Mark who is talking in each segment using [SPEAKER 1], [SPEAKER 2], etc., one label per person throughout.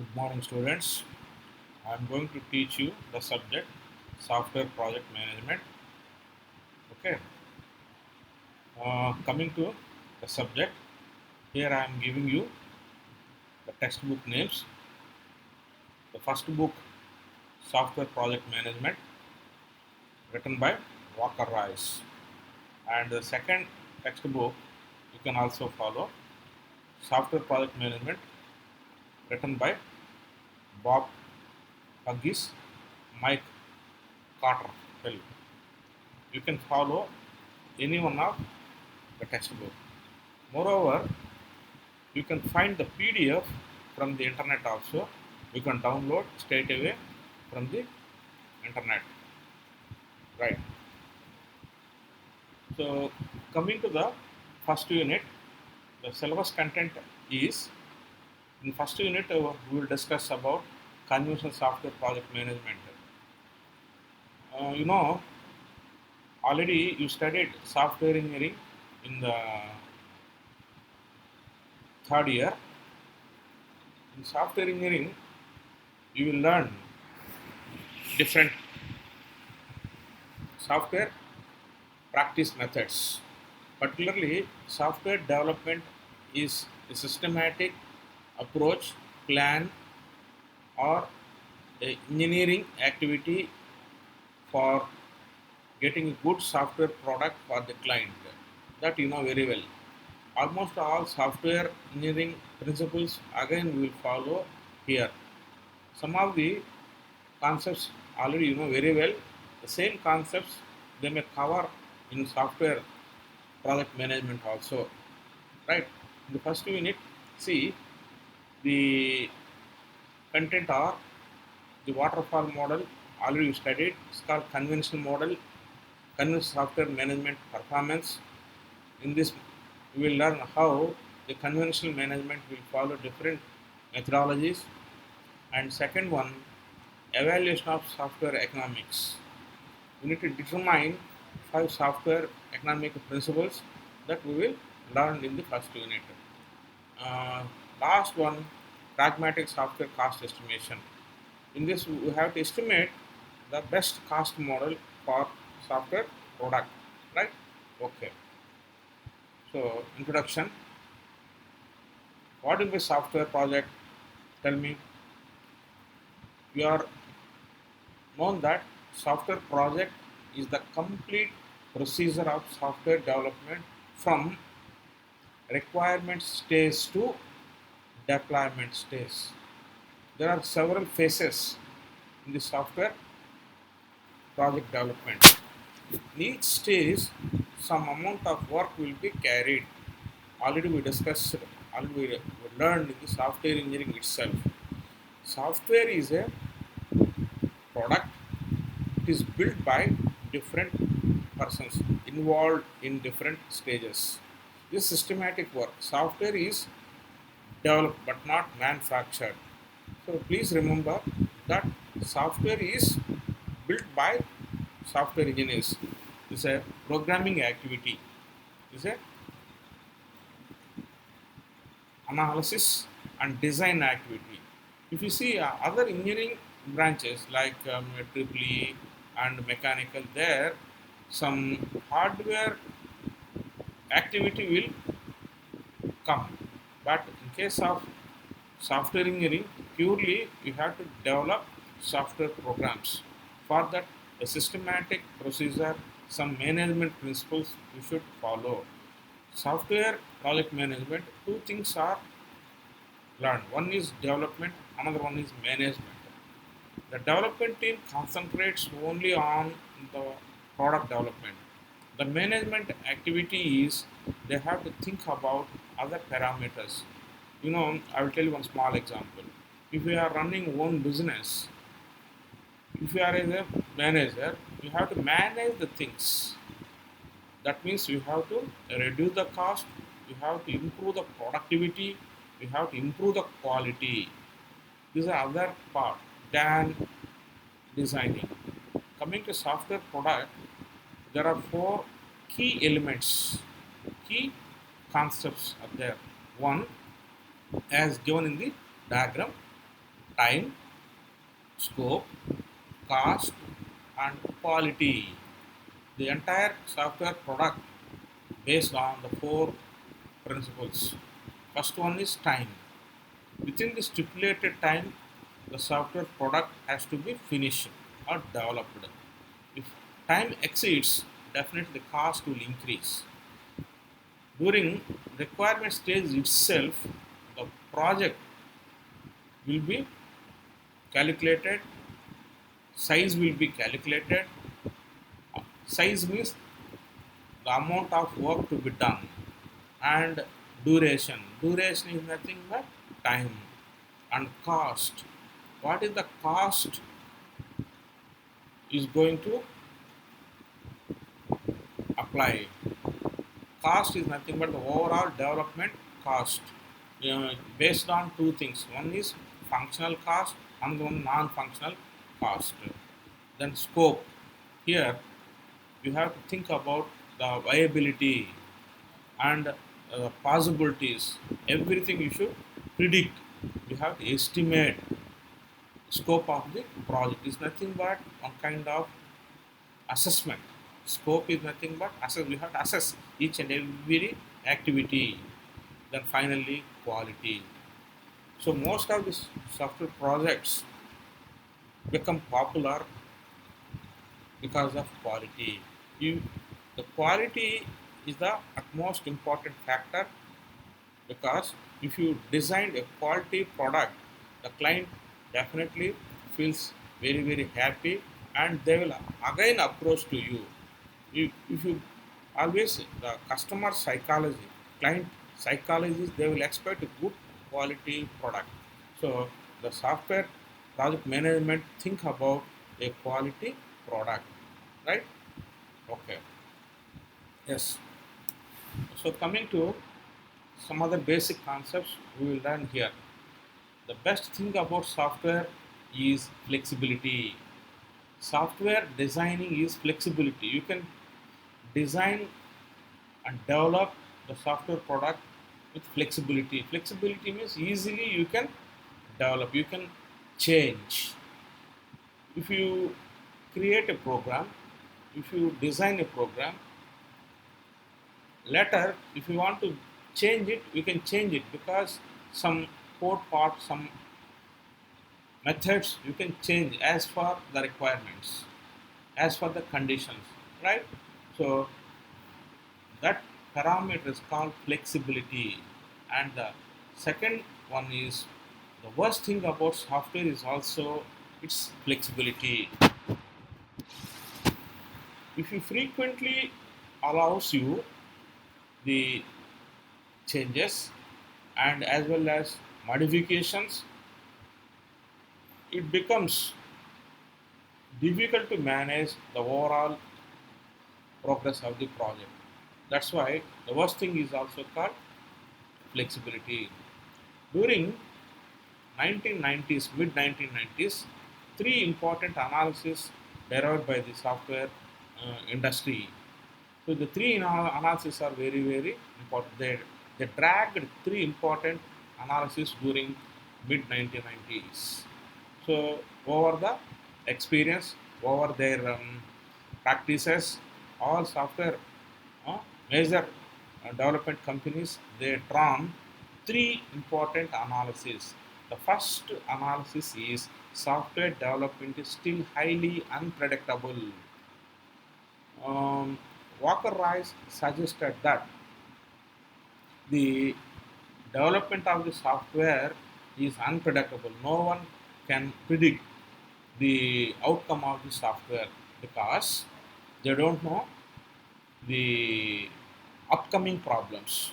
[SPEAKER 1] Good morning, students. I am going to teach you the subject software project management. Okay. Coming to the subject, here I am giving you the textbook names. The first book, Software Project Management, written by Walker Rice, and the second textbook you can also follow, Software Project Management, written by Bob Huggies, Mike Carter. You can follow any one of the textbook. Moreover, you can find the PDF from the internet also. You can download straight away from the internet. Right. So coming to the first unit, the syllabus content is in first unit we will discuss about conventional software project management. You know already you studied software engineering in the third year. In software engineering, you will learn different software practice methods. Particularly, software development is a systematic approach, plan, or a engineering activity for getting a good software product for the client. That you know very well. Almost all software engineering principles again we will follow here. Some of the concepts already you know very well. The same concepts they may cover in software project management also, right? In the first unit, see the content are the waterfall model already you studied. It's called conventional model, conventional software management performance. In this, we will learn how the conventional management will follow different methodologies. And second one, evaluation of software economics. We need to determine five software economic principles that we will learn in the first unit. Uh, Last one, pragmatic software cost estimation. In this, we have to estimate the best cost model for software product, right? Okay. So, introduction. What is a software project? Tell me. You are known that software project is the complete procedure of software development from requirement stage to deployment stage. There are several phases in the software project development. In each stage, some amount of work will be carried. Already we discussed, already we learned in the software engineering itself. Software is a product. It is built by different persons involved in different stages. This systematic work. Software is developed but not manufactured. So please remember that software is built by software engineers. It's a programming activity. It's a analysis and design activity. If you see other engineering branches like EEE and mechanical, there some hardware activity will come. But in case of software engineering, purely you have to develop software programs. For that, a systematic procedure, some management principles you should follow. Software project management, two things are learned. One is development, another one is management. The development team concentrates only on the product development. The management activity is they have to think about other parameters. You know, I will tell you one small example. If you are running one business, if you are a manager, you have to manage the things. That means you have to reduce the cost, you have to improve the productivity, you have to improve the quality. These are other part than designing. Coming to software product, there are four key elements, key concepts are there. One, as given in the diagram, time, scope, cost, and quality. The entire software product based on the four principles. First one is time. Within the stipulated time, the software product has to be finished or developed. If time exceeds, definitely the cost will increase. During requirement stage itself, the project will be calculated, size will be calculated. Size means the amount of work to be done, and duration. Duration is nothing but time, and cost. What is the cost is going to apply? Cost is nothing but the overall development cost, based on two things. One is functional cost and one non-functional cost. Then scope. Here you have to think about the viability and possibilities. Everything you should predict. You have to estimate scope of the project. Is nothing but one kind of assessment. Scope is nothing but assess. We have to assess each and every activity. Then finally quality. So most of these software projects become popular because of quality. You, the quality is the utmost important factor, because if you design a quality product, the client definitely feels very happy, and they will again approach to you. If you always the customer psychology, client psychology, they will expect a good quality product. So the software project management think about a quality product, right? Okay. Yes. So coming to some other basic concepts we will learn here. The best thing about software is flexibility. Software designing is flexibility. You can design and develop the software product with flexibility. Flexibility means easily you can develop, you can change. If you create a program, if you design a program, later if you want to change it, you can change it, because some code part, some methods you can change as per the requirements, as per the conditions, right? So that parameter is called flexibility. And the second one is, the worst thing about software is also its flexibility. If you frequently allows you the changes and as well as modifications, it becomes difficult to manage the overall progress of the project. That's why the worst thing is also called flexibility. During 1990s, mid 1990s, three important analyses derived by the software industry. So the three analyses are very important. They dragged three important analyses during mid 1990s. So over the experience, over their practices, all software uh, major development companies, they drawn three important analyses. The first analysis is, software development is still highly unpredictable. Um, Walker Rice suggested that the development of the software is unpredictable. No one can predict the outcome of the software, because they don't know the upcoming problems.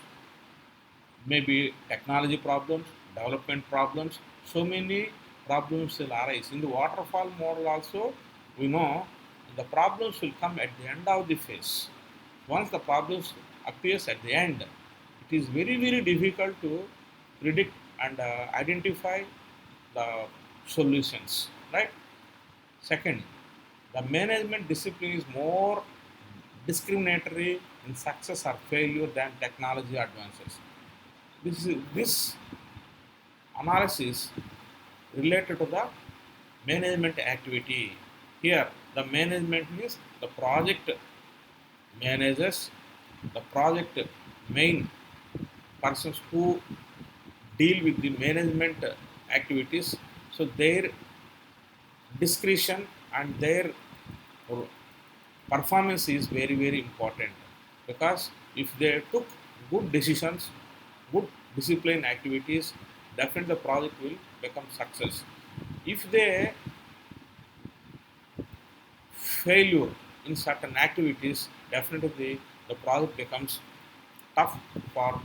[SPEAKER 1] Maybe technology problems, development problems, so many problems will arise. In the waterfall model also, we know the problems will come at the end of the phase. Once the problems appears at the end, it is very difficult to predict and identify the solutions, right? Second, the management discipline is more discriminatory in success or failure than technology advances. This analysis related to the management activity. Here, the management means the project managers, the project main persons who deal with the management activities. So their discretion and their performance is very very important, because if they took good decisions, good discipline activities, definitely the project will become success. If they failure in certain activities, definitely the project becomes tough for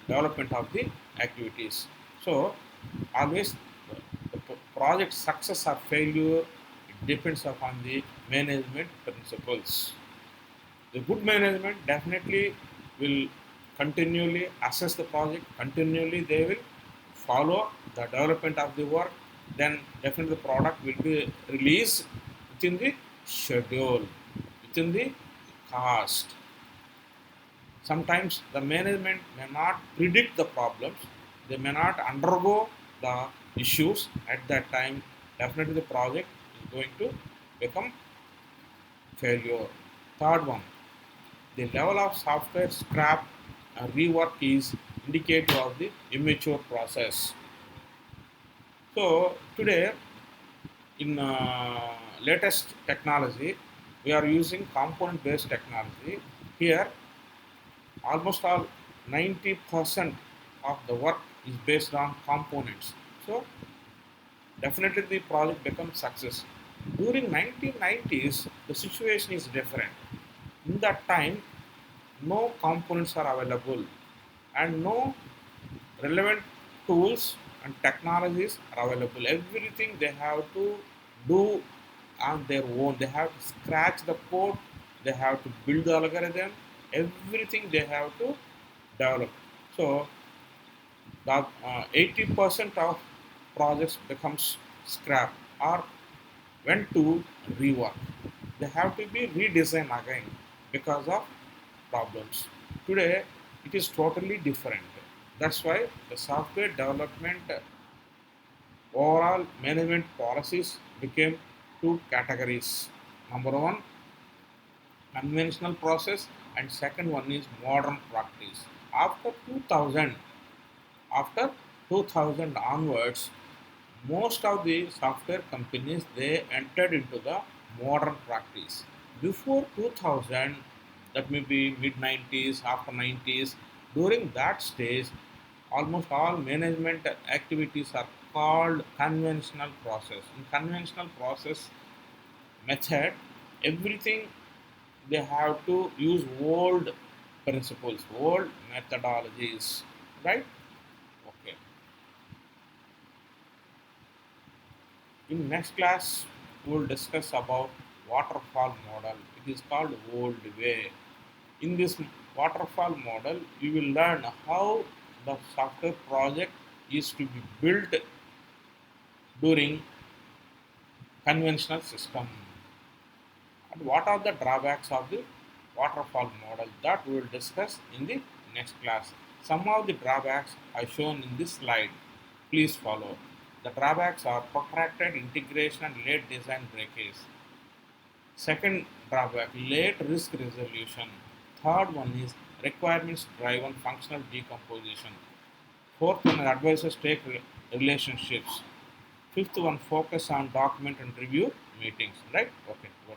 [SPEAKER 1] development of the activities. So always the project success or failure, it depends upon the management principles. The good management definitely will continually assess the project, continually they will follow the development of the work, then definitely the product will be released within the schedule, within the cost. Sometimes the management may not predict the problems, they may not undergo the issues at that time. Definitely the project is going to become failure. Third one, the level of software scrap and rework is indicative of the immature process. So today, in latest technology, we are using component-based technology. Here, almost all 90% of the work is based on components. So definitely the project becomes success. During 1990s, the situation is different. In that time, no components are available and no relevant tools and technologies are available. Everything they have to do on their own. They have to scratch the code, they have to build the algorithm, everything they have to develop. So the 80% of projects becomes scrap or went to rework. They have to be redesigned again because of problems. Today, it is totally different. That's why the software development overall management policies became two categories. Number one, conventional process, and second one is modern practice. After 2000, after 2000 onwards, most of the software companies they entered into the modern practice. Before 2000, that may be mid 90s, after 90s, during that stage, almost all management activities are called conventional process. In conventional process method, everything they have to use old principles, old methodologies, right? Okay. In next class, we will discuss about waterfall model. It is called old way. In this waterfall model, you will learn how the software project is to be built during conventional system. And what are the drawbacks of the waterfall model, that we will discuss in the next class. Some of the drawbacks are shown in this slide. Please follow. The drawbacks are protracted integration and late design breakage. Second drawback, late risk resolution. Third one is requirements driven functional decomposition. Fourth one, advisor stake relationships. Fifth one, focus on document and review meetings. Right? Okay, good.